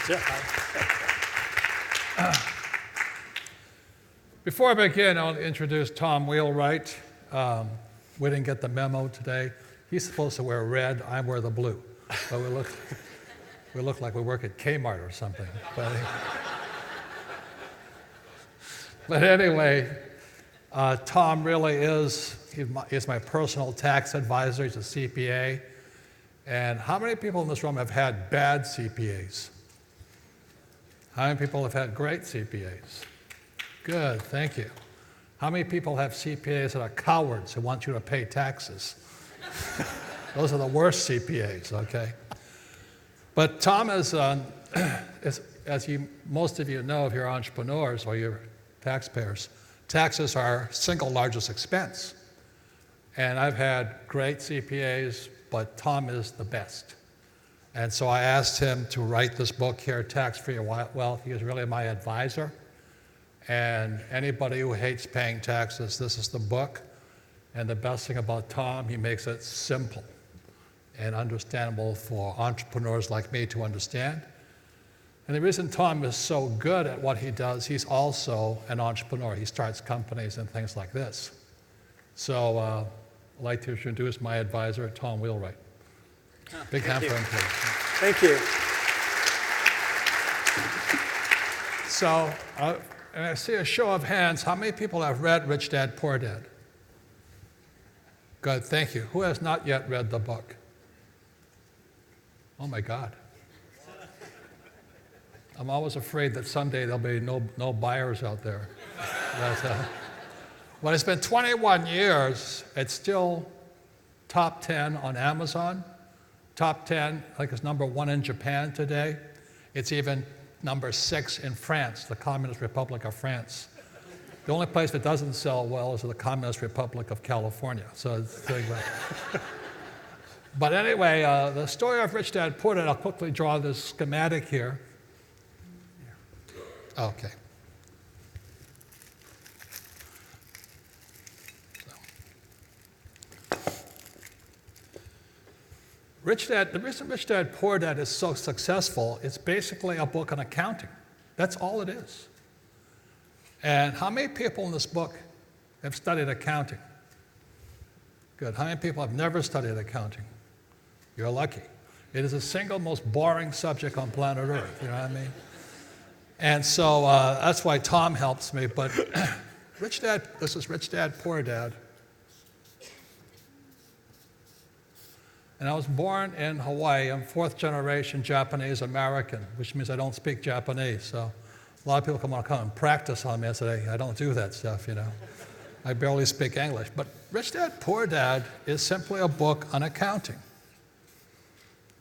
Good job. Before I begin, I'll introduce Tom Wheelwright. We didn't get the memo today. He's supposed to wear red, I wear the blue. But we look like we work at Kmart or something. But anyway, Tom really he's my personal tax advisor. He's a CPA. And how many people in this room have had bad CPAs? How many people have had great CPAs? Good, thank you. How many people have CPAs that are cowards who want you to pay taxes? Those are the worst CPAs, okay? But Tom is, most of you know if you're entrepreneurs or you're taxpayers, taxes are our single largest expense. And I've had great CPAs, but Tom is the best. And so I asked him to write this book here, Tax-Free Wealth. He is really my advisor. And anybody who hates paying taxes, this is the book. And the best thing about Tom, he makes it simple and understandable for entrepreneurs like me to understand. And the reason Tom is so good at what he does, he's also an entrepreneur. He starts companies and things like this. So I'd like to introduce my advisor, Tom Wheelwright. Big hand for him, please. Thank you. So, and I see a show of hands. How many people have read Rich Dad, Poor Dad? Good, thank you. Who has not yet read the book? Oh my God. I'm always afraid that someday there'll be no buyers out there. But it's been 21 years. It's still top 10 on Amazon. Top 10, I think it's #1 in Japan today. It's even #6 in France, the Communist Republic of France. The only place that doesn't sell well is the Communist Republic of California. So it's doing well. But anyway, the story of Rich Dad, Poor Dad, I'll quickly draw this schematic here. Okay. The reason Rich Dad, Poor Dad is so successful, it's basically a book on accounting. That's all it is. And how many people in this book have studied accounting? Good. How many people have never studied accounting? You're lucky. It is the single most boring subject on planet Earth, you know what I mean? And so that's why Tom helps me. But this is Rich Dad, Poor Dad. And I was born in Hawaii. I'm 4th generation Japanese American, which means I don't speak Japanese. So a lot of people come and practice on me. I say, I don't do that stuff, you know. I barely speak English. But Rich Dad, Poor Dad is simply a book on accounting.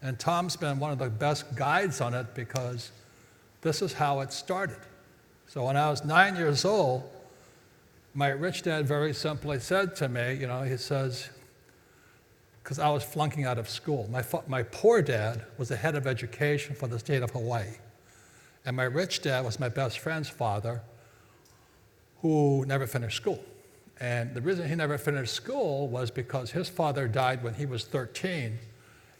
And Tom's been one of the best guides on it because this is how it started. So when I was 9 years old, my rich dad very simply said to me, he says, because I was flunking out of school. My poor dad was the head of education for the state of Hawaii. And my rich dad was my best friend's father, who never finished school. And the reason he never finished school was because his father died when he was 13.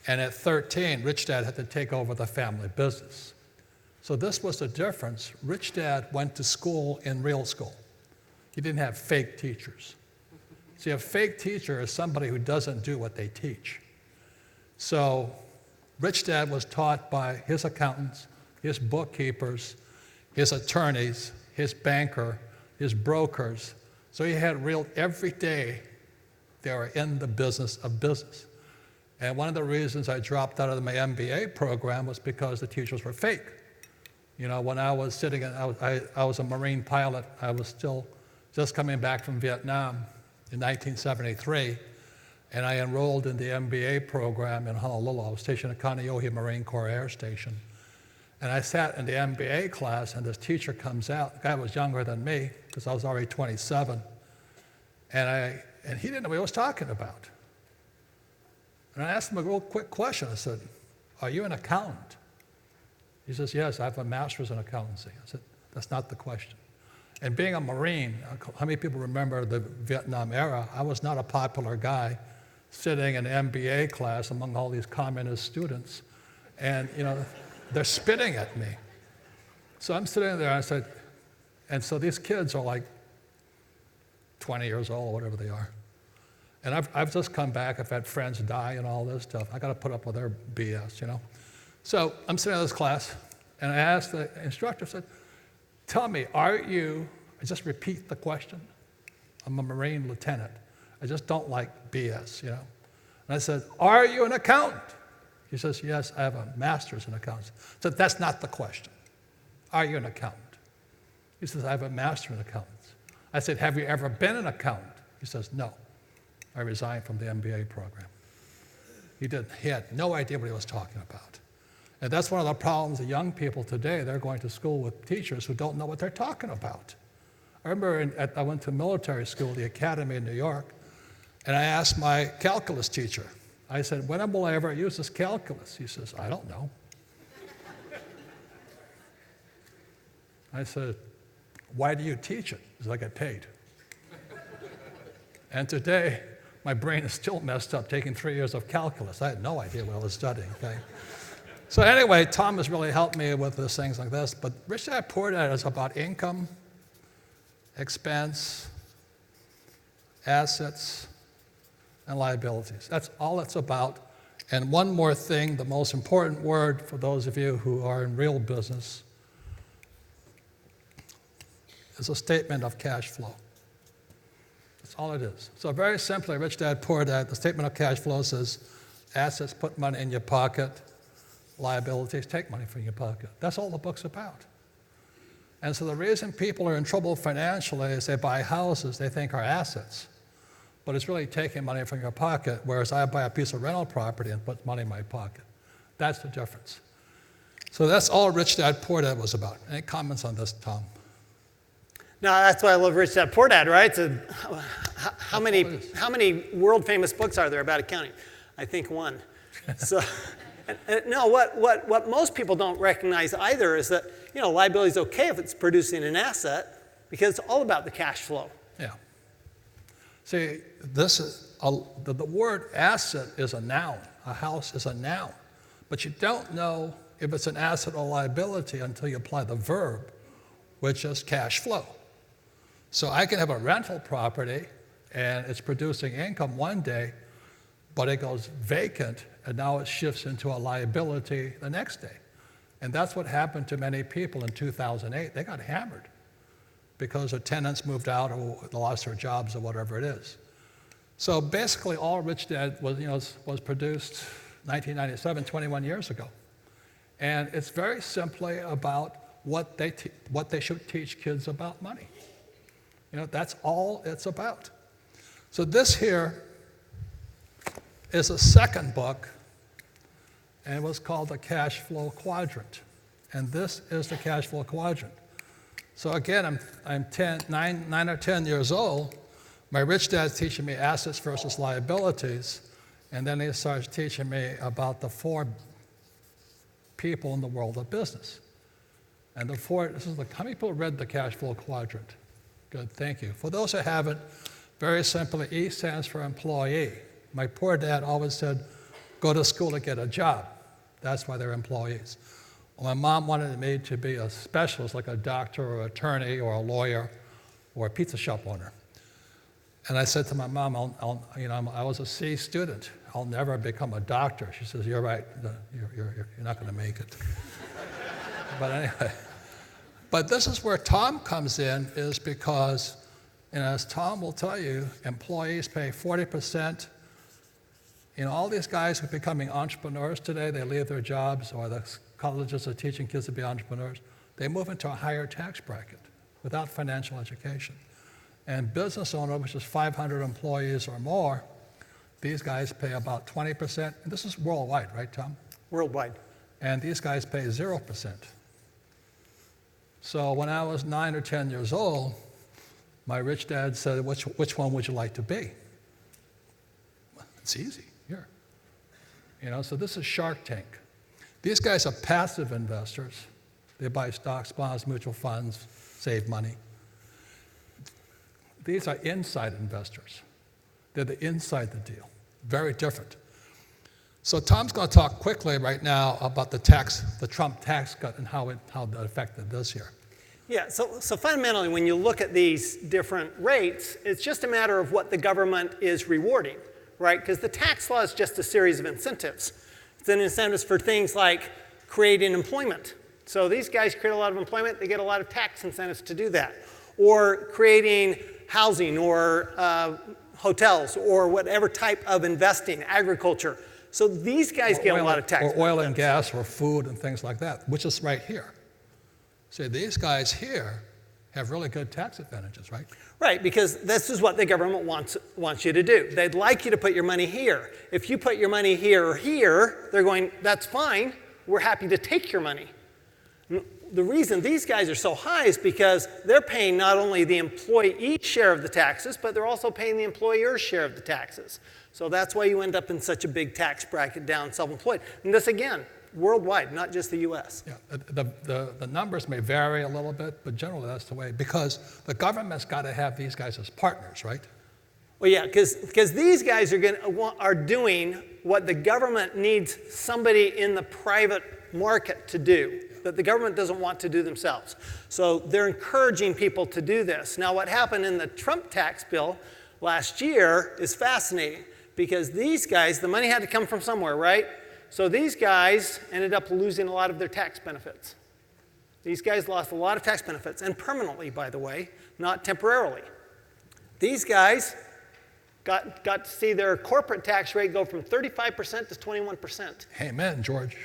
And at 13, rich dad had to take over the family business. So this was the difference. Rich dad went to school in real school. He didn't have fake teachers. See, a fake teacher is somebody who doesn't do what they teach. So Rich Dad was taught by his accountants, his bookkeepers, his attorneys, his banker, his brokers. So he had every day they were in the business of business. And one of the reasons I dropped out of my MBA program was because the teachers were fake. When I was I was a Marine pilot. I was still just coming back from Vietnam in 1973, and I enrolled in the MBA program in Honolulu. I was stationed at Kaneohe Marine Corps Air Station. And I sat in the MBA class, and this teacher comes out. The guy was younger than me, because I was already 27. And he didn't know what he was talking about. And I asked him a real quick question. I said, "Are you an accountant?" He says, "Yes, I have a master's in accountancy." I said, "That's not the question." And being a Marine, how many people remember the Vietnam era? I was not a popular guy sitting in an MBA class among all these communist students. And, they're spitting at me. So I'm sitting there, and I said, and so these kids are like 20 years old, whatever they are. And I've just come back, I've had friends die and all this stuff. I got to put up with their BS, you know. So I'm sitting in this class, and I asked the instructor, I said, tell me, are you, I just repeat the question. I'm a Marine lieutenant. I just don't like BS, you know. And I said, are you an accountant? He says, yes, I have a master's in accounting. I said, that's not the question. Are you an accountant? He says, I have a master's in accountants. I said, have you ever been an accountant? He says, no. I resigned from the MBA program. He had no idea what he was talking about. And that's one of the problems of young people today. They're going to school with teachers who don't know what they're talking about. I remember I went to military school, the academy in New York, and I asked my calculus teacher, I said, when will I ever use this calculus? He says, I don't know. I said, why do you teach it? He says, I get paid. And today, my brain is still messed up, taking 3 years of calculus. I had no idea what I was studying, okay? So anyway, Tom has really helped me with these things like this, but Rich Dad Poor Dad is about income, expense, assets, and liabilities. That's all it's about. And one more thing, the most important word for those of you who are in real business is a statement of cash flow. That's all it is. So very simply, Rich Dad, Poor Dad, the statement of cash flow says, assets, put money in your pocket, liabilities, take money from your pocket. That's all the book's about. And so the reason people are in trouble financially is they buy houses they think are assets, but it's really taking money from your pocket, whereas I buy a piece of rental property and put money in my pocket. That's the difference. So that's all Rich Dad, Poor Dad was about. Any comments on this, Tom? No, that's why I love Rich Dad Poor Dad, right? So how many world famous books are there about accounting? I think one. So, no, what most people don't recognize either is that liability is okay if it's producing an asset because it's all about the cash flow. Yeah. See, this is the word asset is a noun. A house is a noun, but you don't know if it's an asset or liability until you apply the verb, which is cash flow. So I can have a rental property and it's producing income one day, but it goes vacant and now it shifts into a liability the next day. And that's what happened to many people in 2008. They got hammered because their tenants moved out or they lost their jobs or whatever it is. So basically all Rich Dad was produced 1997, 21 years ago. And it's very simply about what they should teach kids about money. That's all it's about. So this here is a second book, and it was called the Cash Flow Quadrant. And this is the Cash Flow Quadrant. So again, I'm 9 or 10 years old. My rich dad's teaching me assets versus liabilities, and then he starts teaching me about the four people in the world of business. And how many people read the Cash Flow Quadrant? Good, thank you. For those who haven't, very simply, E stands for employee. My poor dad always said, go to school to get a job. That's why they're employees. Well, my mom wanted me to be a specialist, like a doctor or attorney or a lawyer or a pizza shop owner. And I said to my mom, I was a C student. I'll never become a doctor. She says, you're right. You're not going to make it. But anyway. But this is where Tom comes in, is because, as Tom will tell you, employees pay 40%. All these guys who are becoming entrepreneurs today, they leave their jobs, or the colleges are teaching kids to be entrepreneurs. They move into a higher tax bracket without financial education. And business owner, which is 500 employees or more, these guys pay about 20%. And this is worldwide, right, Tom? Worldwide. And these guys pay 0%. So when I was 9 or 10 years old, my rich dad said, which one would you like to be? It's easy, here. So this is Shark Tank. These guys are passive investors. They buy stocks, bonds, mutual funds, save money. These are inside investors. They're the inside the deal. Very different. So Tom's going to talk quickly right now about the Trump tax cut and how that affected this year. Yeah, so fundamentally, when you look at these different rates, it's just a matter of what the government is rewarding, right? Because the tax law is just a series of incentives. It's an incentives for things like creating employment. So these guys create a lot of employment, they get a lot of tax incentives to do that. Or creating housing or hotels or whatever type of investing, agriculture. So these guys get a lot of tax. Or oil and gas or food and things like that, which is right here. See, these guys here have really good tax advantages, right? Right, because this is what the government wants you to do. They'd like you to put your money here. If you put your money here or here, they're going, that's fine. We're happy to take your money. The reason these guys are so high is because they're paying not only the employee's share of the taxes, but they're also paying the employer's share of the taxes. So that's why you end up in such a big tax bracket down self-employed. And this, again, worldwide, not just the U.S. Yeah, the numbers may vary a little bit, but generally that's the way, because the government's got to have these guys as partners, right? Well, yeah, because these guys are doing what the government needs somebody in the private market to do that the government doesn't want to do themselves. So they're encouraging people to do this. Now, what happened in the Trump tax bill last year is fascinating because these guys, the money had to come from somewhere, right? So these guys ended up losing a lot of their tax benefits. These guys lost a lot of tax benefits, and permanently, by the way, not temporarily. These guys got to see their corporate tax rate go from 35% to 21%. Amen, George.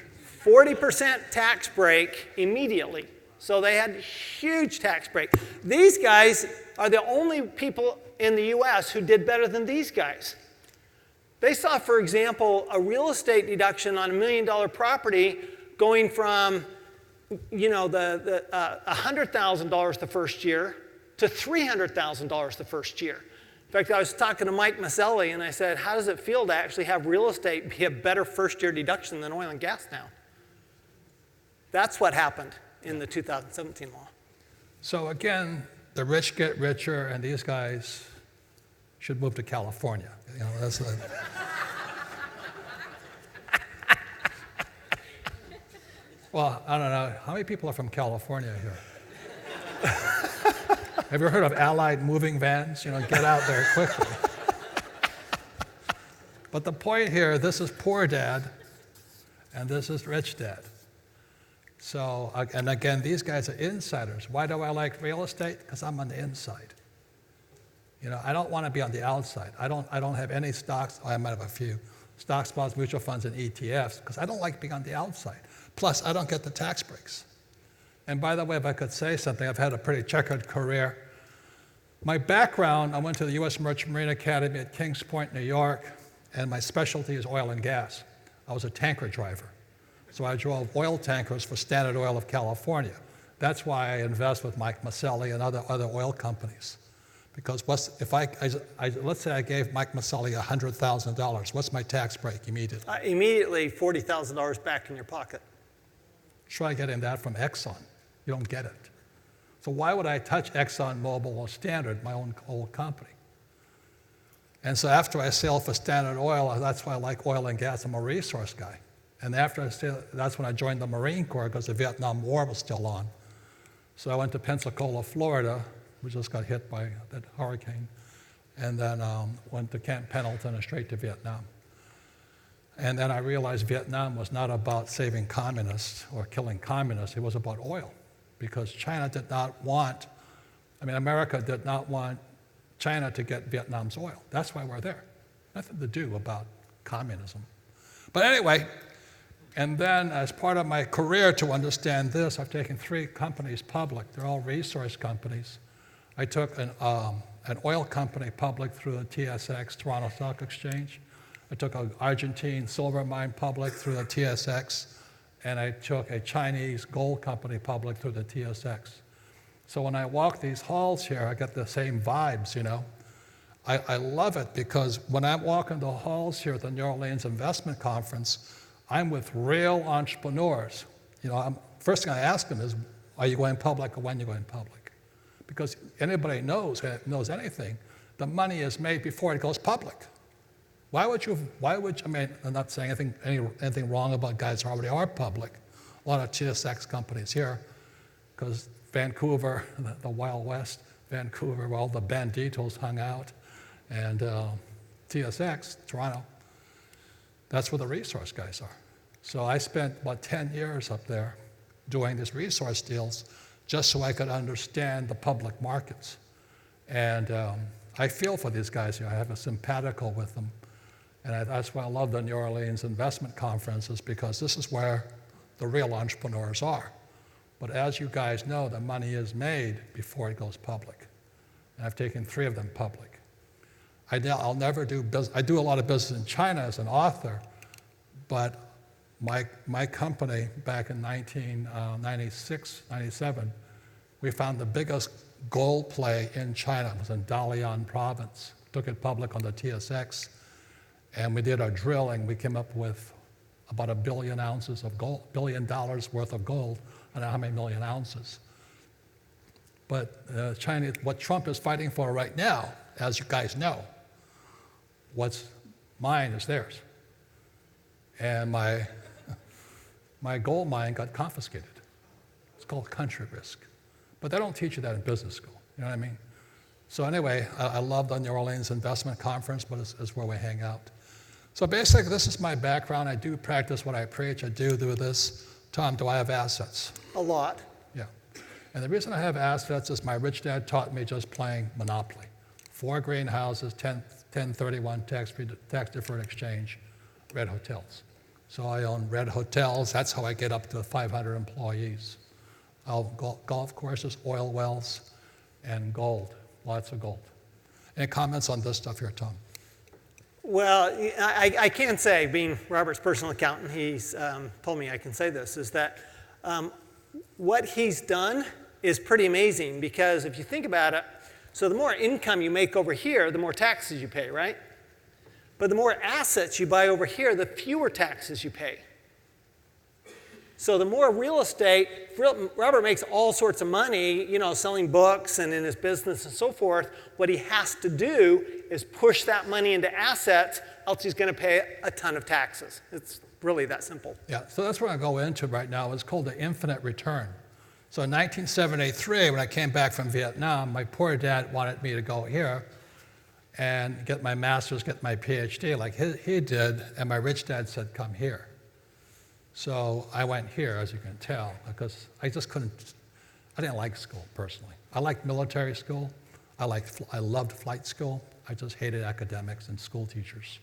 40% tax break immediately. So they had a huge tax break. These guys are the only people in the US who did better than these guys. They saw, for example, a real estate deduction on $1 million property going from, you know, the $100,000 the first year to $300,000 the first year. In fact, I was talking to Mike Maselli, and I said, how does it feel to actually have real estate be a better first-year deduction than oil and gas now? That's what happened in the 2017 law. So again, the rich get richer, and these guys should move to California. You know, that's well, I don't know. How many people are from California here? Have you ever heard of Allied moving vans? You know, get out there quickly. But the point here, this is poor dad, and this is rich dad. So, and again, these guys are insiders. Why do I like real estate? Because I'm on the inside. You know, I don't want to be on the outside. I don't have any stocks. I might have a few stocks, bonds, mutual funds, and ETFs because I don't like being on the outside. Plus, I don't get the tax breaks. And by the way, if I could say something, I've had a pretty checkered career. My background, I went to the U.S. Merchant Marine Academy at Kings Point, New York, and my specialty is oil and gas. I was a tanker driver. So I drove oil tankers for Standard Oil of California. That's why I invest with Mike Maselli and other oil companies. Because if let's say I gave Mike Maselli $100,000, what's my tax break immediately? Immediately $40,000 back in your pocket. Try getting that from Exxon. You don't get it. So why would I touch ExxonMobil or Standard, my own old company? And so after I sailed for Standard Oil, that's why I like oil and gas. I'm a resource guy. And after I sailed, that's when I joined the Marine Corps because the Vietnam War was still on. So I went to Pensacola, Florida. We just got hit by that hurricane. And then went to Camp Pendleton and straight to Vietnam. And then I realized Vietnam was not about saving communists or killing communists. It was about oil. Because China did not want, America did not want China to get Vietnam's oil. That's why we're there. Nothing to do about communism. But anyway, and then as part of my career to understand this, I've taken 3 companies public. They're all resource companies. I took an oil company public through the TSX, Toronto Stock Exchange. I took an Argentine silver mine public through the TSX. And I took a Chinese gold company public through the TSX. So when I walk these halls here, I get the same vibes, you know. I love it because when I'm walking the halls here at the New Orleans Investment Conference, I'm with real entrepreneurs. You know, first thing I ask them is, are you going public or when are you going public? Because anybody knows anything, the money is made before it goes public. I mean, I'm not saying anything wrong about guys who already are public. A lot of TSX companies here, because Vancouver, the Wild West, Vancouver, where all the banditos hung out, and TSX, Toronto, that's where the resource guys are. So I spent about 10 years up there doing these resource deals just so I could understand the public markets. And I feel for these guys. I have a simpatico with them. And that's why I love the New Orleans investment conferences, because this is where the real entrepreneurs are. But as you guys know, the money is made before it goes public. And I've taken 3 of them public. I'll never do business. I do a lot of business in China as an author, but my company back in 1996, 97, we found the biggest gold play in China. It was in Dalian province. Took it public on the TSX, and we did our drilling. We came up with about 1 billion ounces of gold, $1 billion worth of gold. I don't know how many million ounces. But what Trump is fighting for right now, as you guys know, what's mine is theirs. And my gold mine got confiscated. It's called country risk. But they don't teach you that in business school, you know what I mean? So anyway, I love the New Orleans Investment Conference, but it's where we hang out. So basically, this is my background. I do practice what I preach. I do this. Tom, do I have assets? A lot. Yeah. And the reason I have assets is my rich dad taught me just playing Monopoly. 4 greenhouses, 1031 tax-deferred exchange, red hotels. So I own red hotels. That's how I get up to 500 employees. Golf courses, oil wells, and gold, lots of gold. Any comments on this stuff here, Tom? Well, I can say, being Robert's personal accountant, he's told me I can say this, is that what he's done is pretty amazing, because if you think about it, so the more income you make over here, the more taxes you pay, right? But the more assets you buy over here, the fewer taxes you pay. So the more real estate, Robert makes all sorts of money, selling books and in his business and so forth. What he has to do is push that money into assets, else he's going to pay a ton of taxes. It's really that simple. Yeah, so that's what I go into right now. It's called the infinite return. So in 1973, when I came back from Vietnam, my poor dad wanted me to go here and get my master's, get my PhD like he did, and my rich dad said, come here. So I went here, as you can tell, because I didn't like school personally. I liked military school. I loved flight school. I just hated academics and school teachers,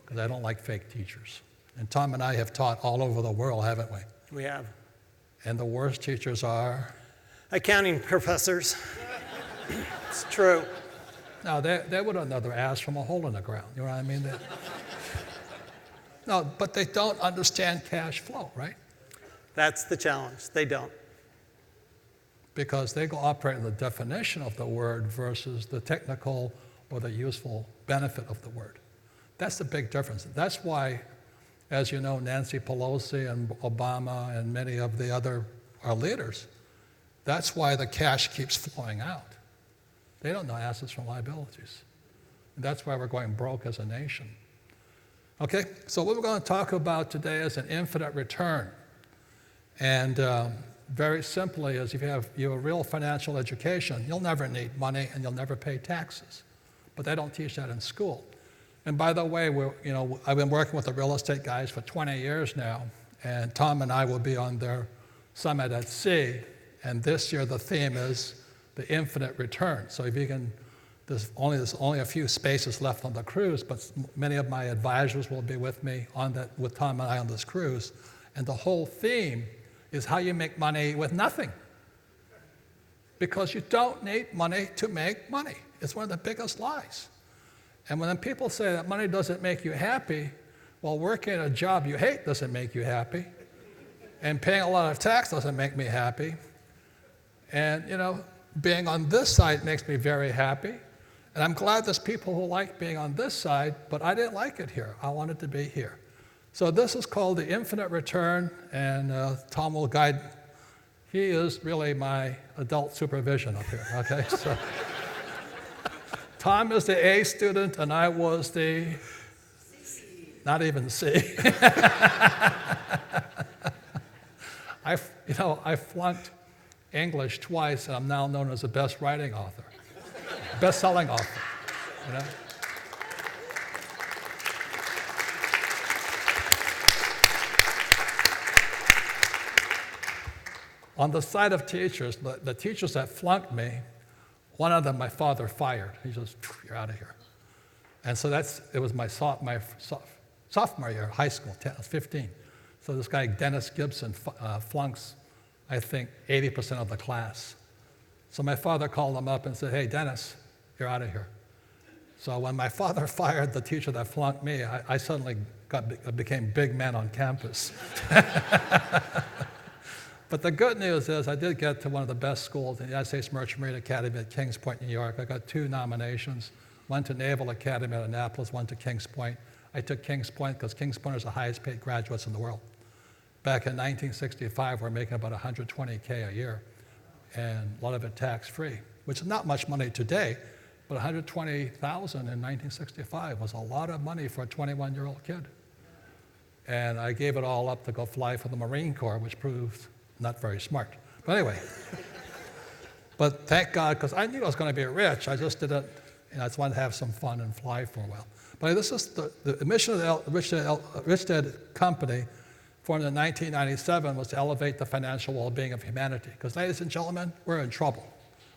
because I don't like fake teachers. And Tom and I have taught all over the world, haven't we? We have. And the worst teachers are? Accounting professors. It's true. No, they would have another ass from a hole in the ground. You know what I mean? No, but they don't understand cash flow, right? That's the challenge. They don't. Because they go operate on the definition of the word versus the technical or the useful benefit of the word. That's the big difference. That's why, as you know, Nancy Pelosi and Obama and many of the our leaders, that's why the cash keeps flowing out. They don't know assets from liabilities. And that's why we're going broke as a nation. Okay, so what we're going to talk about today is an infinite return. And very simply, is if you have a real financial education, you'll never need money and you'll never pay taxes. But they don't teach that in school. And by the way, I've been working with the real estate guys for 20 years now, and Tom and I will be on their summit at sea. And this year the theme is the infinite return. So if you can, there's only a few spaces left on the cruise, but many of my advisors will be with me with Tom and I on this cruise. And the whole theme is how you make money with nothing. Because you don't need money to make money. It's one of the biggest lies. And when people say that money doesn't make you happy, well, working at a job you hate doesn't make you happy. And paying a lot of tax doesn't make me happy. And, being on this side makes me very happy. And I'm glad there's people who like being on this side, but I didn't like it here. I wanted to be here. So this is called the infinite return, and Tom will guide. He is really my adult supervision up here, okay? So Tom is the A student, and I was the not even C. I flunked English twice, and I'm now known as the best writing author, best-selling author. You know? On the side of teachers, the teachers that flunked me, one of them my father fired. He just, you're out of here. And so it was my sophomore year of high school, I was 15. So this guy, Dennis Gibson, flunks, I think, 80% of the class. So my father called him up and said, hey, Dennis, you're out of here. So when my father fired the teacher that flunked me, I suddenly became big man on campus. But the good news is I did get to one of the best schools, the United States Merchant Marine Academy at Kings Point, New York. I got 2 nominations, one to Naval Academy at Annapolis, one to Kings Point. I took Kings Point because Kings Point is the highest paid graduates in the world. Back in 1965, we're making about $120K a year, and a lot of it tax-free, which is not much money today, but $120,000 in 1965 was a lot of money for a 21-year-old kid. And I gave it all up to go fly for the Marine Corps, which proved not very smart. But anyway, but thank God, because I knew I was going to be rich. I just didn't, I just wanted to have some fun and fly for a while. But this is the mission of the Rich Dad Company, formed in 1997, was to elevate the financial well-being of humanity. Because, ladies and gentlemen, we're in trouble.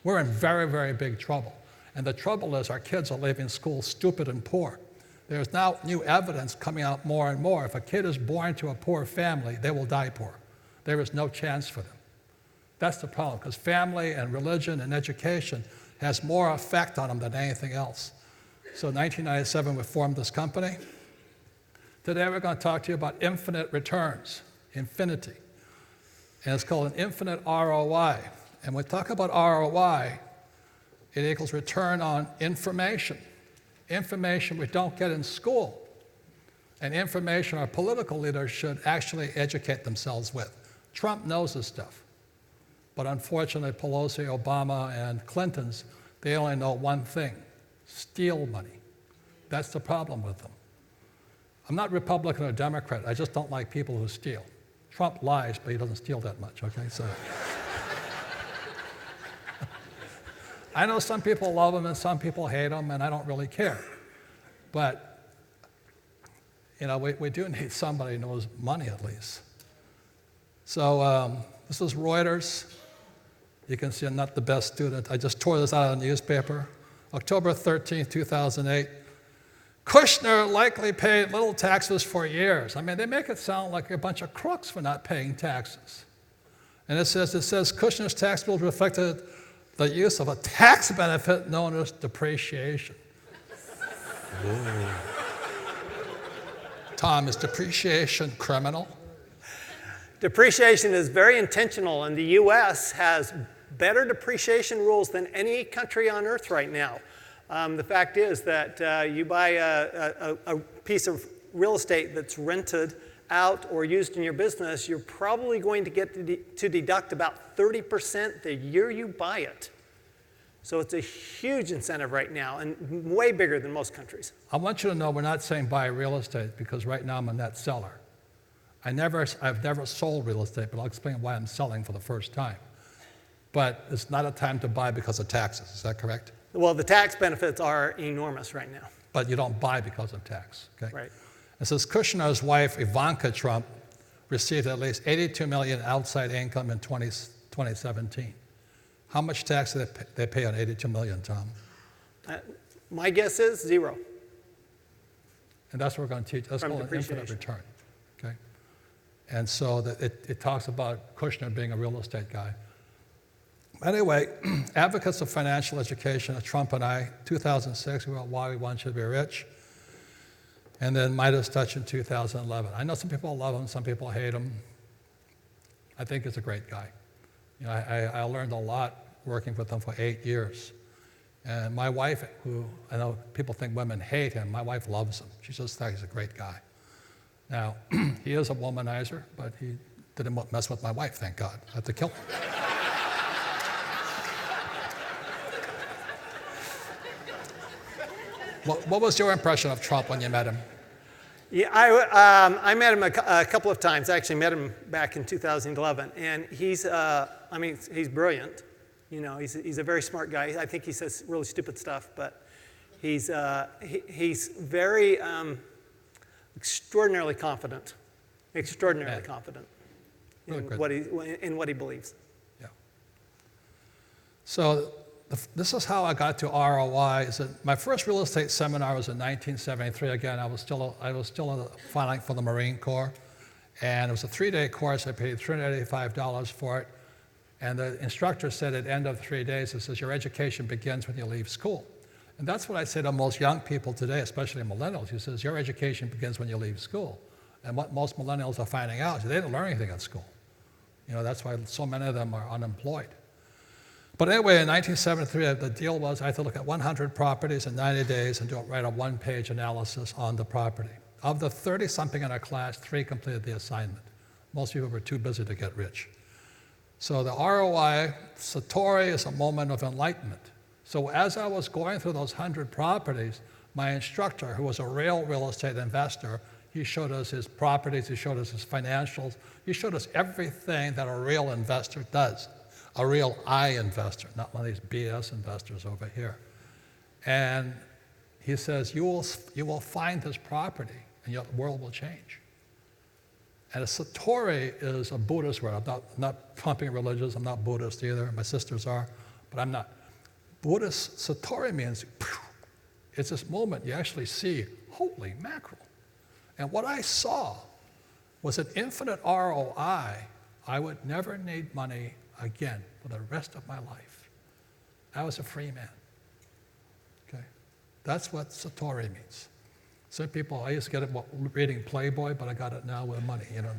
We're in very, very big trouble. And the trouble is our kids are leaving school stupid and poor. There's now new evidence coming out more and more. If a kid is born to a poor family, they will die poor. There is no chance for them. That's the problem, because family and religion and education has more effect on them than anything else. So in 1997, we formed this company. Today, we're going to talk to you about infinite returns, infinity. And it's called an infinite ROI. And when we talk about ROI, it equals return on information. Information we don't get in school. And information our political leaders should actually educate themselves with. Trump knows this stuff. But unfortunately, Pelosi, Obama, and Clintons, they only know one thing: steal money. That's the problem with them. I'm not Republican or Democrat. I just don't like people who steal. Trump lies, but he doesn't steal that much, okay? So I know some people love him and some people hate him, and I don't really care. But, we do need somebody who knows money at least. So this is Reuters. You can see I'm not the best student. I just tore this out of the newspaper. October 13, 2008. Kushner likely paid little taxes for years. I mean, they make it sound like a bunch of crooks for not paying taxes. And it says Kushner's tax bill reflected the use of a tax benefit known as depreciation. Tom, is depreciation criminal? Depreciation is very intentional, and the U.S. has better depreciation rules than any country on earth right now. The fact is that you buy a piece of real estate that's rented out or used in your business, you're probably going to get to deduct about 30% the year you buy it. So it's a huge incentive right now, and way bigger than most countries. I want you to know we're not saying buy real estate, because right now I'm a net seller. I've never sold real estate, but I'll explain why I'm selling for the first time. But it's not a time to buy because of taxes. Is that correct? Well, the tax benefits are enormous right now. But you don't buy because of tax, okay? Right. It says Kushner's wife, Ivanka Trump, received at least $82 million outside income in 2017. How much tax did they pay on $82 million, Tom? My guess is 0. And that's what we're going to teach. That's called an infinite return, okay? And so it talks about Kushner being a real estate guy. Anyway, advocates of financial education, Trump and I, 2006, we wrote Why We Want You to Be Rich. And then Midas Touch in 2011. I know some people love him, some people hate him. I think he's a great guy. I learned a lot working with him for 8 years. And my wife, who I know people think women hate him, my wife loves him. She just thinks he's a great guy. Now, he is a womanizer, but he didn't mess with my wife, thank God. I had to kill him. What was your impression of Trump when you met him? Yeah, I met him a couple of times. I actually met him back in 2011, and he's he's brilliant. You know, he's a very smart guy. I think he says really stupid stuff, but he's very extraordinarily confident. Extraordinarily confident in what he believes. Yeah. So this is how I got to ROI. Is that my first real estate seminar was in 1973. Again, I was still filing for the Marine Corps, and it was a 3-day course. I paid $385 for it, and the instructor said at the end of 3 days, he says, your education begins when you leave school. And that's what I say to most young people today, especially millennials. He says, your education begins when you leave school. And what most millennials are finding out is they didn't learn anything at school. You know, that's why so many of them are unemployed. But anyway, in 1973, the deal was I had to look at 100 properties in 90 days and write a one-page analysis on the property. Of the 30-something in our class, 3 completed the assignment. Most people were too busy to get rich. So the ROI, Satori, is a moment of enlightenment. So as I was going through those 100 properties, my instructor, who was a real estate investor, he showed us his properties, he showed us his financials, he showed us everything that a real investor does. A real I investor, not one of these BS investors over here. And he says, you will find this property and your world will change. And a Satori is a Buddhist word. I'm not pumping religious, I'm not Buddhist either. My sisters are, but I'm not. Buddhist Satori means, it's this moment you actually see, holy mackerel. And what I saw was an infinite ROI. I would never need money again for the rest of my life. I was a free man. Okay? That's what Satori means. Some people, I used to get it reading Playboy, but I got it now with money, you know.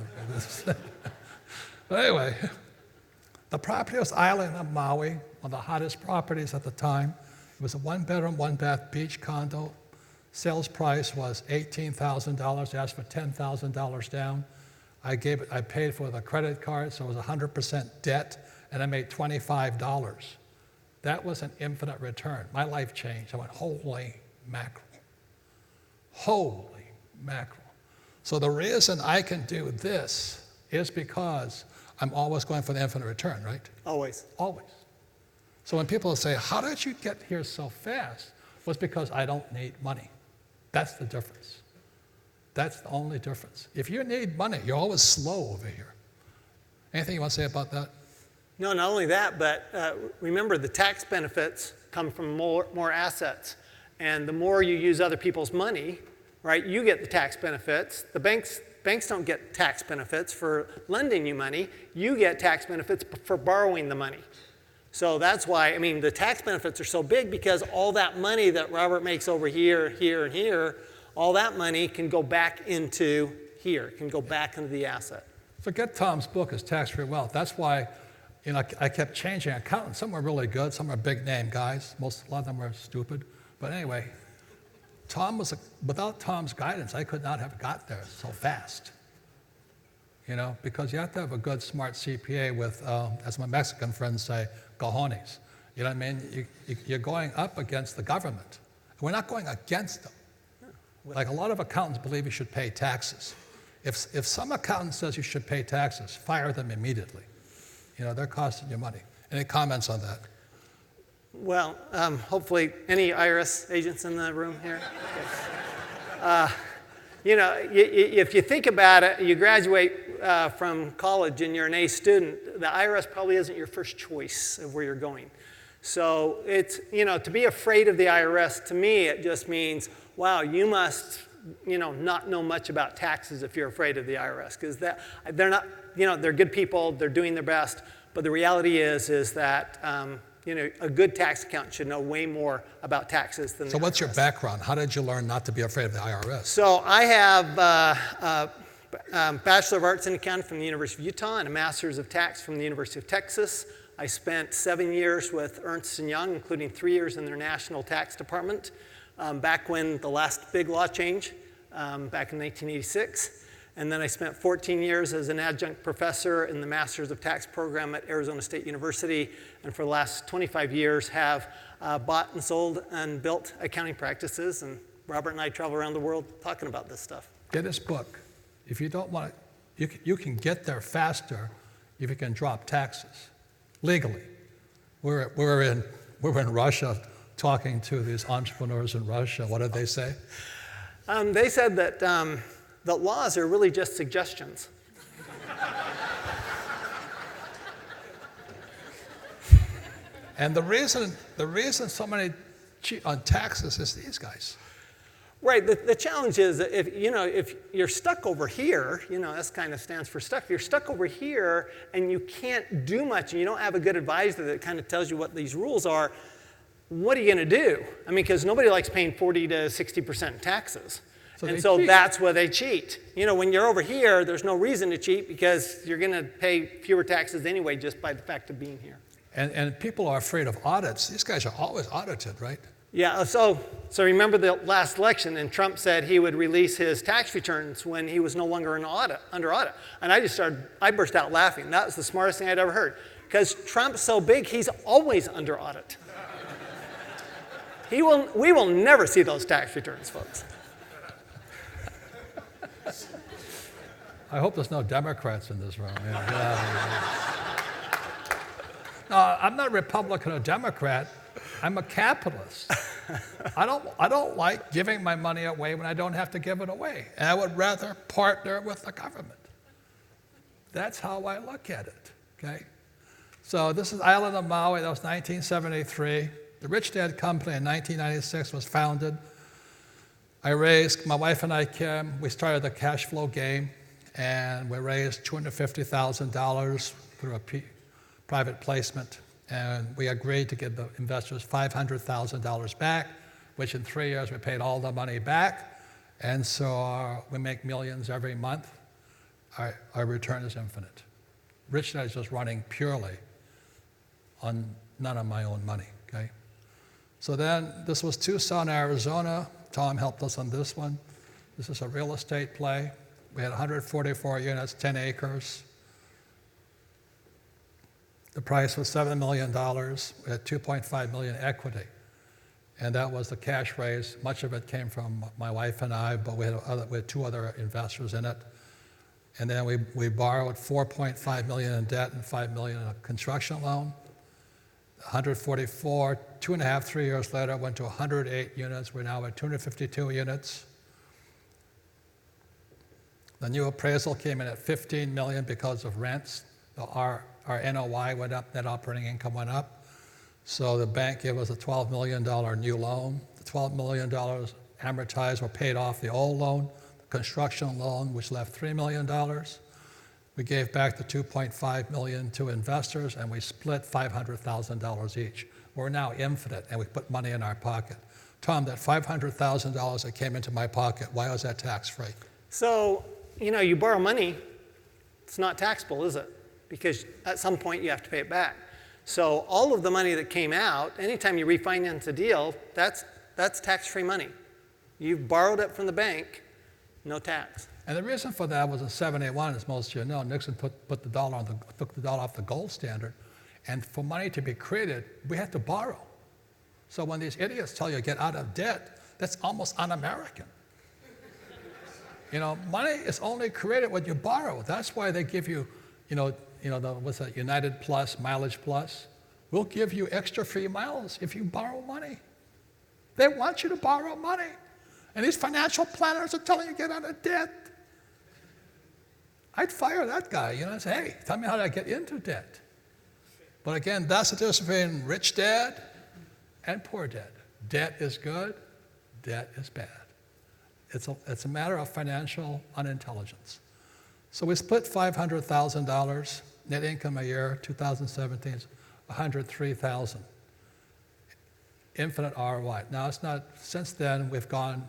But anyway, the property was island of Maui, one of the hottest properties at the time. It was a 1-bedroom, 1-bath beach condo. Sales price was $18,000. They asked for $10,000 down. I paid for the credit card, so it was 100% debt, and I made $25. That was an infinite return. My life changed. I went, holy mackerel. Holy mackerel. So the reason I can do this is because I'm always going for the infinite return, right? Always. Always. So when people say, how did you get here so fast? Well, it's because I don't need money. That's the difference. That's the only difference. If you need money, you're always slow over here. Anything you want to say about that? No, not only that, but remember the tax benefits come from more assets. And the more you use other people's money, right, you get the tax benefits. The banks don't get tax benefits for lending you money. You get tax benefits for borrowing the money. So that's why, I mean, the tax benefits are so big because all that money that Robert makes over here, here, and here, all that money can go back into here, can go back into the asset. Forget Tom's book, his Tax-Free Wealth. That's why, you know, I kept changing accountants. Some were really good, some were big-name guys. A lot of them were stupid. But anyway, without Tom's guidance, I could not have got there so fast. You know, because you have to have a good, smart CPA with, as my Mexican friends say, cojones. You know what I mean? You're going up against the government. We're not going against them. Like a lot of accountants believe you should pay taxes. If some accountant says you should pay taxes, fire them immediately. You know, they're costing you money. Any comments on that? Well, hopefully, any IRS agents in the room here? Okay. You know, if you think about it, you graduate from college and you're an A student, the IRS probably isn't your first choice of where you're going. So it's, you know, to be afraid of the IRS, to me, it just means, wow, you must, you know, not know much about taxes if you're afraid of the IRS, because they're not, you know, they're good people, they're doing their best, but the reality is that, you know, a good tax accountant should know way more about taxes than the IRS. So what's your background? How did you learn not to be afraid of the IRS? So I have a Bachelor of Arts in Accounting from the University of Utah and a Master's of Tax from the University of Texas. I spent 7 years with Ernst & Young, including 3 years in their national tax department, back when the last big law change, back in 1986. And then I spent 14 years as an adjunct professor in the Masters of Tax program at Arizona State University, and for the last 25 years have bought and sold and built accounting practices, and Robert and I travel around the world talking about this stuff. Get his book. If you don't want to, you can get there faster if you can drop taxes legally. We're in Russia talking to these entrepreneurs in Russia. What did they say? They said that laws are really just suggestions. And the reason so many cheat on taxes is these guys. Right. The challenge is that if you're stuck over here, this kind of stands for stuck. If you're stuck over here and you can't do much and you don't have a good advisor that kind of tells you what these rules are, what are you going to do? I mean, because nobody likes paying 40 to 60% in taxes. So that's why they cheat. When you're over here, there's no reason to cheat because you're going to pay fewer taxes anyway just by the fact of being here. And people are afraid of audits. These guys are always audited, right? Yeah, so remember the last election, and Trump said he would release his tax returns when he was no longer under audit. And I burst out laughing. That was the smartest thing I'd ever heard. Because Trump's so big, he's always under audit. We will never see those tax returns, folks. I hope there's no Democrats in this room. No, I'm not Republican or Democrat. I'm a capitalist. I don't like giving my money away when I don't have to give it away. And I would rather partner with the government. That's how I look at it, okay? So this is Island of Maui. That was 1973. The Rich Dad Company in 1996 was founded. My wife and I, Kim, we started the cash flow game, and we raised $250,000 through a private placement. And we agreed to give the investors $500,000 back, which in 3 years we paid all the money back. And so we make millions every month. Our return is infinite. Rich Dad is just running purely on none of my own money, okay? So then this was Tucson, Arizona. Tom helped us on this one. This is a real estate play. We had 144 units, 10 acres. The price was $7 million. We had $2.5 million equity. And that was the cash raise. Much of it came from my wife and I, but we had 2 other investors in it. And then we borrowed $4.5 million in debt and $5 million in a construction loan. 144, 2.5, 3 years later, went to 108 units. We're now at 252 units. The new appraisal came in at $15 million because of rents. Our NOI went up, net operating income went up. So the bank gave us a $12 million new loan. The $12 million amortized or paid off the old loan, the construction loan, which left $3 million. We gave back the $2.5 million to investors, and we split $500,000 each. We're now infinite, and we put money in our pocket. Tom, that $500,000 that came into my pocket, why was that tax-free? So, you borrow money, it's not taxable, is it? Because at some point you have to pay it back. So all of the money that came out, anytime you refinance a deal, that's tax-free money. You've borrowed it from the bank, no tax. And the reason for that was in '71, as most of you know, Nixon took the dollar off the gold standard. And for money to be created, we had to borrow. So when these idiots tell you get out of debt, that's almost un-American. Money is only created when you borrow. That's why they give you, what's that, United Plus, Mileage Plus? We'll give you extra free miles if you borrow money. They want you to borrow money. And these financial planners are telling you get out of debt. I'd fire that guy, and say, hey, tell me how to get into debt. But again, that's the difference between rich dad and poor dad. Debt is good, debt is bad. It's a matter of financial unintelligence. So we split $500,000, net income a year, 2017 is $103,000. Infinite ROI. Now it's not, since then we've gone,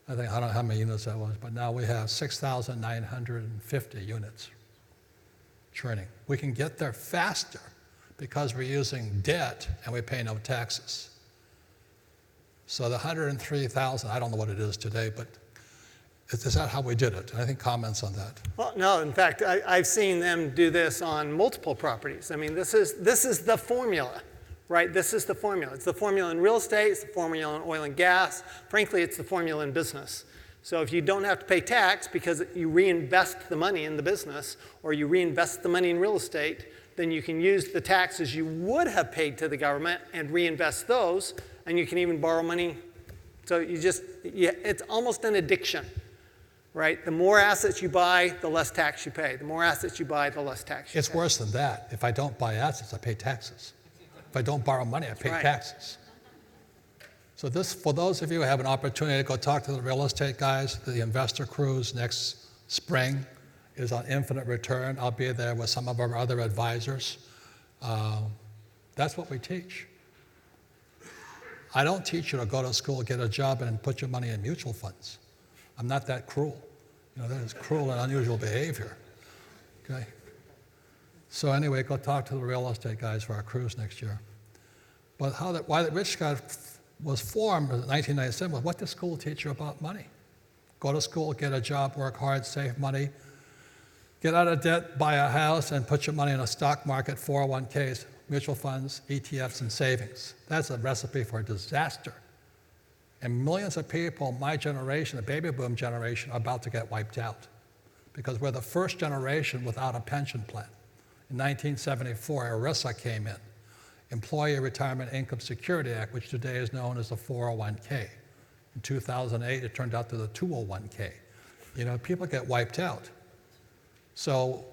I don't know how many units that was, but now we have 6,950 units churning. We can get there faster because we're using debt and we pay no taxes. So the 103,000, I don't know what it is today, but is that how we did it? I think comments on that. Well, no, in fact, I've seen them do this on multiple properties. I mean, this is the formula, right? This is the formula. It's the formula in real estate, it's the formula in oil and gas. Frankly, it's the formula in business. So if you don't have to pay tax because you reinvest the money in the business or you reinvest the money in real estate, then you can use the taxes you would have paid to the government and reinvest those, and you can even borrow money. So it's almost an addiction, right? The more assets you buy, the less tax you pay. The more assets you buy, the less tax you pay. It's worse than that. If I don't buy assets, I pay taxes. If I don't borrow money, I pay taxes. So this, for those of you who have an opportunity to go talk to the real estate guys, the investor cruise next spring is on infinite return. I'll be there with some of our other advisors. That's what we teach. I don't teach you to go to school, get a job, and put your money in mutual funds. I'm not that cruel. That is cruel and unusual behavior. Okay? So anyway, go talk to the real estate guys for our cruise next year. But why the Rich Guy was formed in 1997 was what does school teach you about money? Go to school, get a job, work hard, save money, get out of debt, buy a house, and put your money in a stock market, 401ks, mutual funds, ETFs, and savings. That's a recipe for disaster. And millions of people, my generation, the baby boom generation, are about to get wiped out because we're the first generation without a pension plan. In 1974, ERISA came in. Employee Retirement Income Security Act, which today is known as the 401k. In 2008, it turned out to the 201k. People get wiped out. So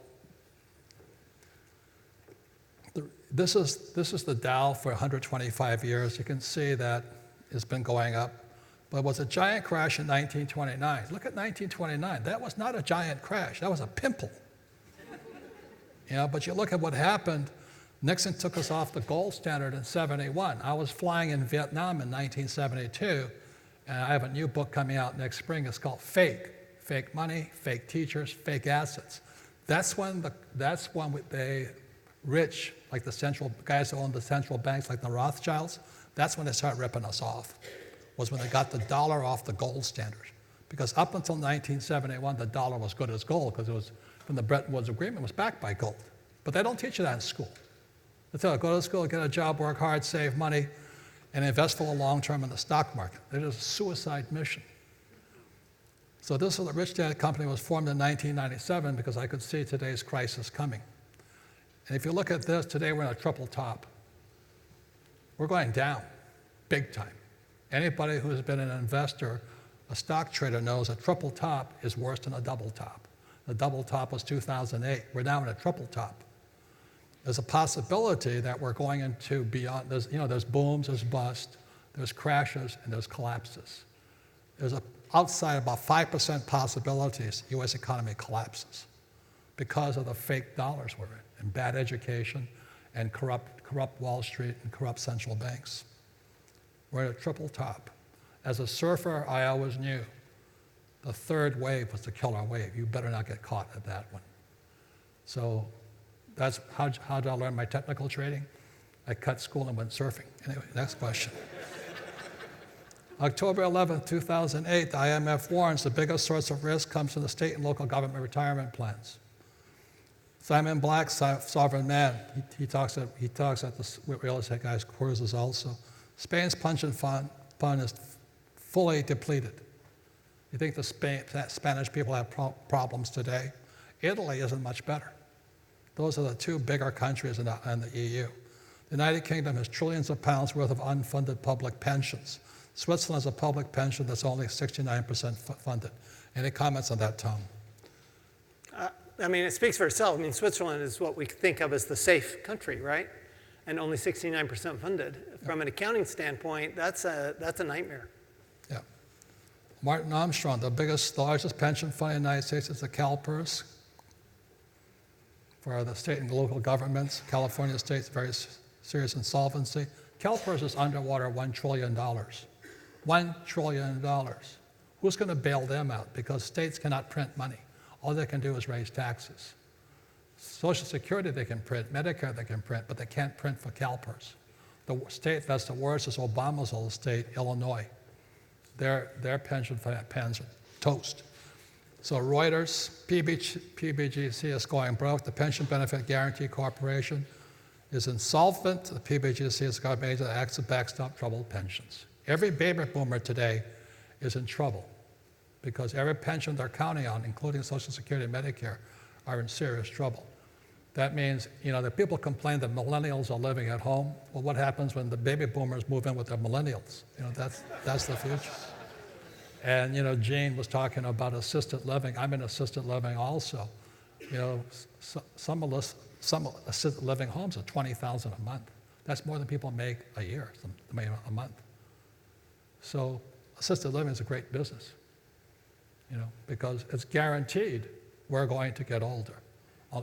this is the Dow for 125 years. You can see that it's been going up. But it was a giant crash in 1929. Look at 1929. That was not a giant crash. That was a pimple. But you look at what happened. Nixon took us off the gold standard in '71. I was flying in Vietnam in 1972, and I have a new book coming out next spring. It's called Fake Money, Fake Teachers, Fake Assets. That's when they rich, like the central guys who own the central banks, like the Rothschilds, that's when they start ripping us off, was when they got the dollar off the gold standard. Because up until 1971, the dollar was good as gold because it was, from the Bretton Woods Agreement, was backed by gold. But they don't teach you that in school. They tell you, go to school, get a job, work hard, save money, and invest for the long term in the stock market. It is a suicide mission. So this is the Rich Dad Company was formed in 1997 because I could see today's crisis coming. And if you look at this, today we're in a triple top. We're going down, big time. Anybody who's been an investor, a stock trader knows a triple top is worse than a double top. The double top was 2008. We're now in a triple top. There's a possibility that we're going into beyond, there's booms, there's busts, there's crashes, and there's collapses. There's outside about 5% possibilities the U.S. economy collapses because of the fake dollars we're in, and bad education, and corrupt Wall Street, and corrupt central banks. We're at a triple top. As a surfer, I always knew the third wave was the killer wave. You better not get caught at that one. So that's how did I learn my technical trading? I cut school and went surfing. Anyway, next question. October 11, 2008, the IMF warns the biggest source of risk comes from the state and local government retirement plans. Simon Black, sovereign man, he talks at the real estate guys' cruises also. Spain's pension fund is fully depleted. You think the Spanish people have problems today? Italy isn't much better. Those are the two bigger countries in the EU. The United Kingdom has trillions of pounds worth of unfunded public pensions. Switzerland has a public pension that's only 69% funded. Any comments on that, Tom? It speaks for itself. Switzerland is what we think of as the safe country, right? And only 69% funded. From an accounting standpoint, that's a nightmare. Yeah. Martin Armstrong, the largest pension fund in the United States is the CalPERS. For the state and local governments, California state's very serious insolvency. CalPERS is underwater $1 trillion. $1 trillion. Who's going to bail them out? Because states cannot print money. All they can do is raise taxes. Social Security they can print, Medicare they can print, but they can't print for CalPERS. The state that's the worst is Obama's old state, Illinois. Their pension plans are toast. So Reuters, PBGC is going broke. The Pension Benefit Guaranty Corporation is insolvent. The PBGC has got major acts to backstop troubled pensions. Every baby boomer today is in trouble. because every pension they're counting on, including Social Security and Medicare, are in serious trouble. That means, that people complain that millennials are living at home. Well, what happens when the baby boomers move in with their millennials? That's the future. And, Gene was talking about assisted living. I'm in assisted living also. Some assisted living homes are $20,000 a month. That's more than people make a year, a month. So assisted living is a great business, because it's guaranteed we're going to get older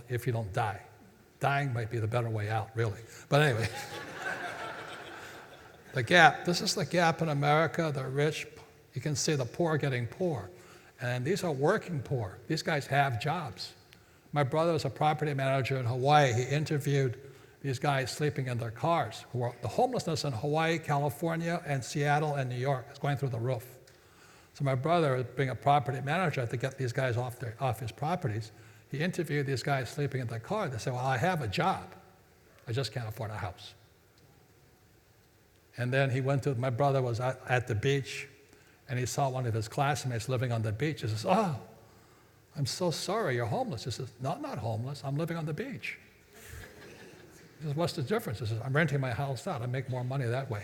if you don't die. Dying might be the better way out, really. But anyway, the gap. This is the gap in America, the rich. You can see the poor getting poor. And these are working poor. These guys have jobs. My brother is a property manager in Hawaii. He interviewed these guys sleeping in their cars. The homelessness in Hawaii, California, and Seattle and New York is going through the roof. So my brother, being a property manager, to get these guys off his properties, he interviewed these guys sleeping in their car. They said, well, I have a job. I just can't afford a house. And then my brother was at the beach, and he saw one of his classmates living on the beach. He says, oh, I'm so sorry, you're homeless. He says, no, I'm not homeless. I'm living on the beach. He says, what's the difference? He says, I'm renting my house out. I make more money that way.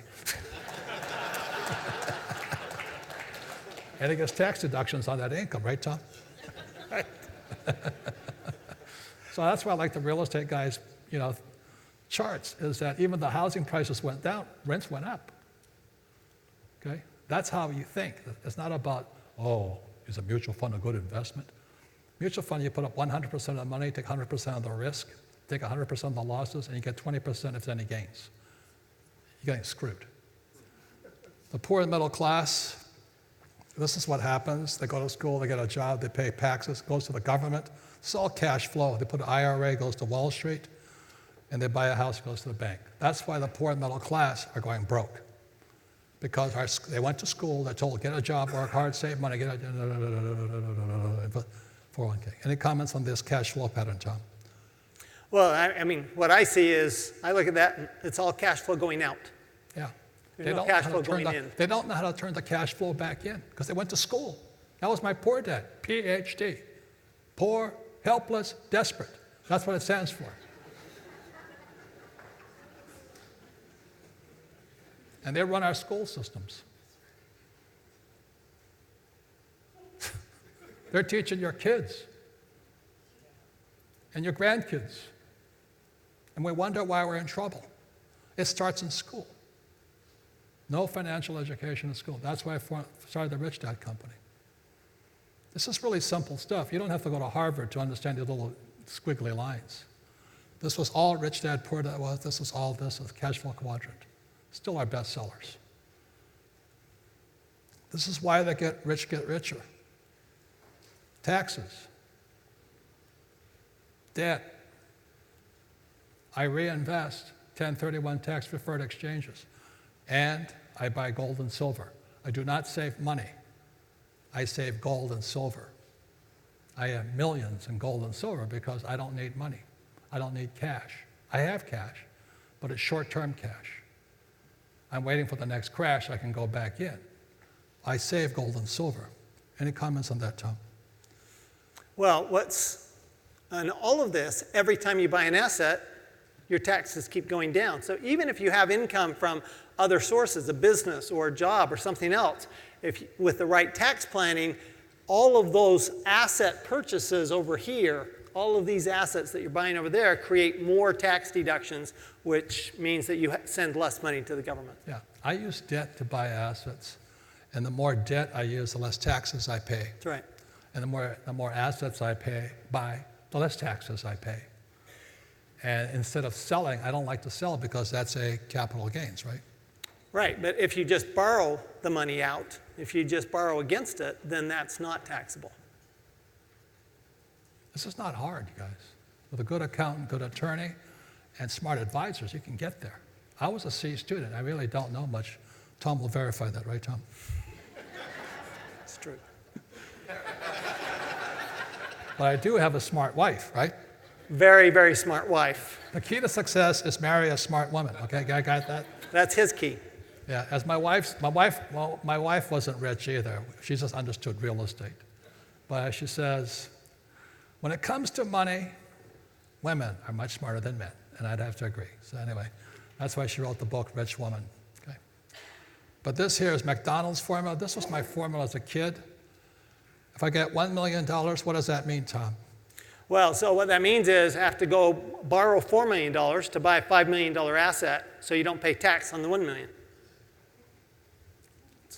And he gets tax deductions on that income, right, Tom? So that's why I like the real estate guys, charts, is that even the housing prices went down, rents went up. Okay? That's how you think. It's not about, is a mutual fund a good investment? Mutual fund, you put up 100% of the money, take 100% of the risk, take 100% of the losses, and you get 20% if there's any gains. You're getting screwed. The poor and middle class, this is what happens. They go to school, they get a job, they pay taxes, goes to the government. It's all cash flow. They put an IRA, goes to Wall Street, and they buy a house, goes to the bank. That's why the poor and middle class are going broke. Because they went to school, they're told, get a job, work hard, save money, get a 401k. Any comments on this cash flow pattern, Tom? Well, I mean, what I see is, I look at that, and it's all cash flow going out. Yeah. There's no cash flow going in. They don't know how to turn the cash flow back in because they went to school. That was my poor dad, PhD. Poor, helpless, desperate. That's what it stands for. And they run our school systems. They're teaching your kids and your grandkids. And we wonder why we're in trouble. It starts in school. No financial education in school. That's why I started the Rich Dad Company. This is really simple stuff. You don't have to go to Harvard to understand the little squiggly lines. This was all Rich Dad, Poor Dad was. This was all this, the cash flow quadrant. Still our best sellers. This is why they get rich get richer. Taxes. Debt. I reinvest 1031 tax-preferred exchanges. And I buy gold and silver. I do not save money. I save gold and silver. I have millions in gold and silver because I don't need money. I don't need cash. I have cash, but it's short-term cash. I'm waiting for the next crash. I can go back in. I save gold and silver. Any comments on that, Tom? Well, on all of this, every time you buy an asset, your taxes keep going down. So even if you have income from other sources, a business or a job or something else, with the right tax planning, all of those asset purchases over here, all of these assets that you're buying over there create more tax deductions, which means that you send less money to the government. Yeah, I use debt to buy assets, and the more debt I use, the less taxes I pay. That's right. And the more assets I buy, the less taxes I pay. And instead of selling, I don't like to sell because that's a capital gains, right? Right, but if you just borrow the money out, if you just borrow against it, then that's not taxable. This is not hard, you guys. With a good accountant, good attorney, and smart advisors, you can get there. I was a C student. I really don't know much. Tom will verify that, right, Tom? It's true. But I do have a smart wife, right? Very, very smart wife. The key to success is marry a smart woman, okay? I got that? That's his key. Yeah, as my wife wasn't rich either. She just understood real estate. But as she says, when it comes to money, women are much smarter than men, and I'd have to agree. So anyway, that's why she wrote the book, Rich Woman. Okay. But this here is McDonald's formula. This was my formula as a kid. If I get $1 million, what does that mean, Tom? Well, so what that means is I have to go borrow $4 million to buy a $5 million asset so you don't pay tax on the $1 million.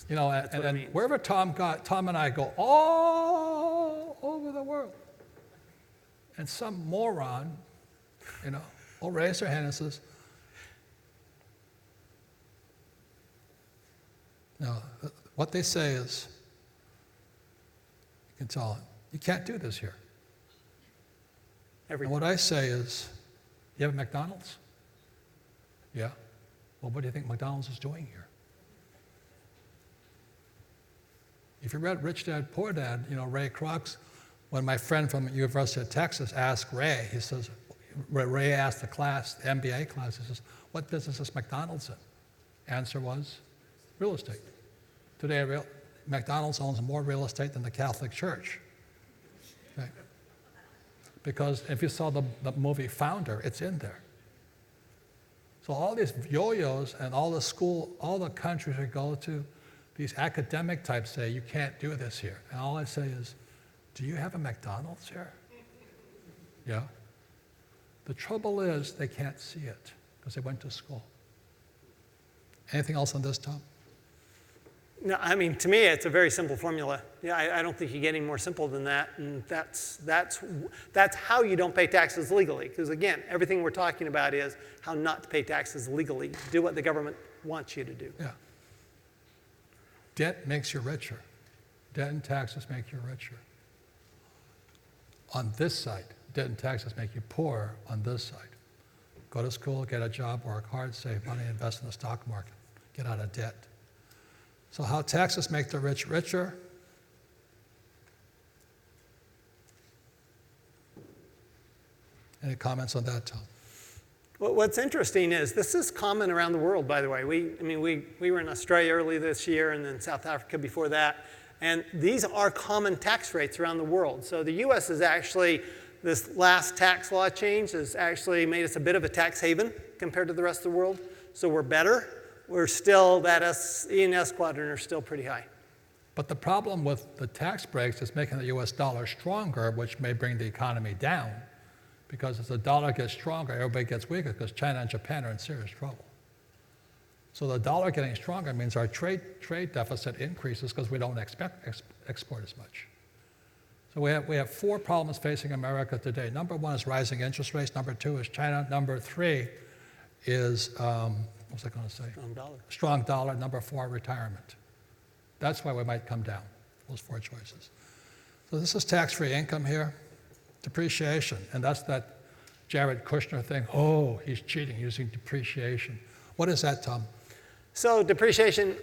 You know, and wherever Tom and I go all over the world. And some moron, you know, will raise their hand and says, no, what they say is, you can tell them, you can't do this here. And what I say is, you have a McDonald's? Yeah. Well, what do you think McDonald's is doing here? If you read Rich Dad, Poor Dad, you know, Ray Kroc's, when my friend from the University of Texas asked Ray, he says, Ray asked the class, the MBA class, he says, what business is McDonald's in? Answer was, real estate. Today, McDonald's owns more real estate than the Catholic Church. Okay? Because if you saw the movie Founder, it's in there. So all these yo-yos and all the countries we go to, these academic types say, you can't do this here. And all I say is, do you have a McDonald's here? Yeah. The trouble is they can't see it because they went to school. Anything else on this, Tom? No, I mean, to me, it's a very simple formula. Yeah, I don't think you get any more simple than that. And that's how you don't pay taxes legally. Because again, everything we're talking about is how not to pay taxes legally. Do what the government wants you to do. Yeah. Debt makes you richer. Debt and taxes make you richer. On this side, debt and taxes make you poorer on this side. Go to school, get a job, work hard, save money, invest in the stock market, get out of debt. So how taxes make the rich richer? Any comments on that, Tom? Well, what's interesting is this is common around the world, by the way. We were in Australia early this year and then South Africa before that. And these are common tax rates around the world. So the U.S. is actually, this last tax law change has actually made us a bit of a tax haven compared to the rest of the world. So we're better. We're still, that E and S quadrant are still pretty high. But the problem with the tax breaks is making the U.S. dollar stronger, which may bring the economy down. Because as the dollar gets stronger, everybody gets weaker because China and Japan are in serious trouble. So the dollar getting stronger means our trade deficit increases because we don't export as much. So we have 4 problems facing America today. Number 1 is rising interest rates. Number 2 is China. Number 3 is, what was I going to say? Strong dollar. Strong dollar. Number 4, retirement. That's why we might come down, those 4 choices. So this is tax-free income here. Depreciation, and that's that Jared Kushner thing. Oh, he's cheating using depreciation. What is that, Tom? So depreciation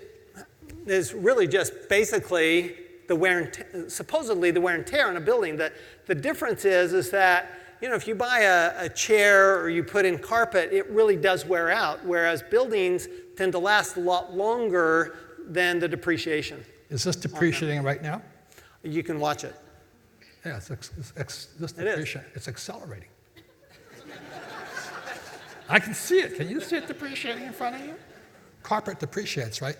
is really just basically the wear and supposedly the wear and tear on a building. The difference is that, you know, if you buy a chair or you put in carpet, it really does wear out, whereas buildings tend to last a lot longer than the depreciation. Is this depreciating right now? You can watch it. Yeah, it's accelerating. I can see it. Can you see it depreciating in front of you? Carpet depreciates, right?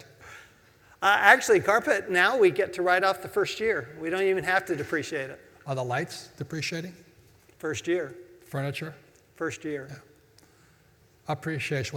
Actually, carpet, now we get to write off the first year. We don't even have to depreciate it. Are the lights depreciating? First year. Furniture? First year. Yeah. Appreciation.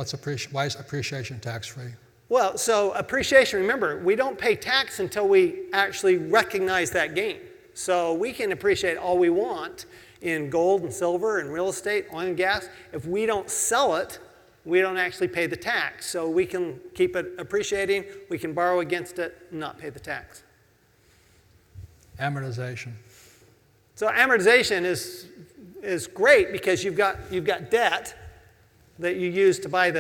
Why is appreciation tax-free? Well, so appreciation, remember, we don't pay tax until we actually recognize that gain. So we can appreciate all we want in gold and silver and real estate, oil and gas. If we don't sell it, we don't actually pay the tax. So we can keep it appreciating, we can borrow against it, and not pay the tax. Amortization. So amortization is great because you've got debt that you use to buy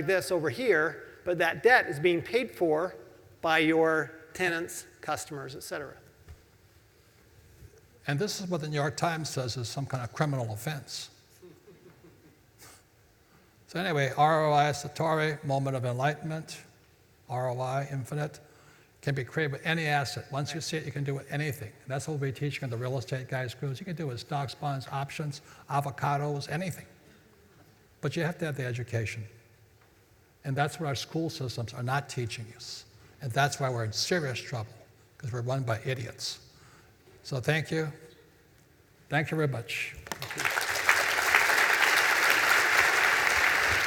this over here, but that debt is being paid for by your tenants, customers, et cetera. And this is what the New York Times says is some kind of criminal offense. So anyway, ROI Satori, moment of enlightenment, ROI, infinite, can be created with any asset. Once you see it, you can do with anything. That's what we'll be teaching in the real estate guys' groups. You can do it with stocks, bonds, options, avocados, anything. But you have to have the education. And that's what our school systems are not teaching us. And that's why we're in serious trouble, because we're run by idiots. So thank you. Thank you very much.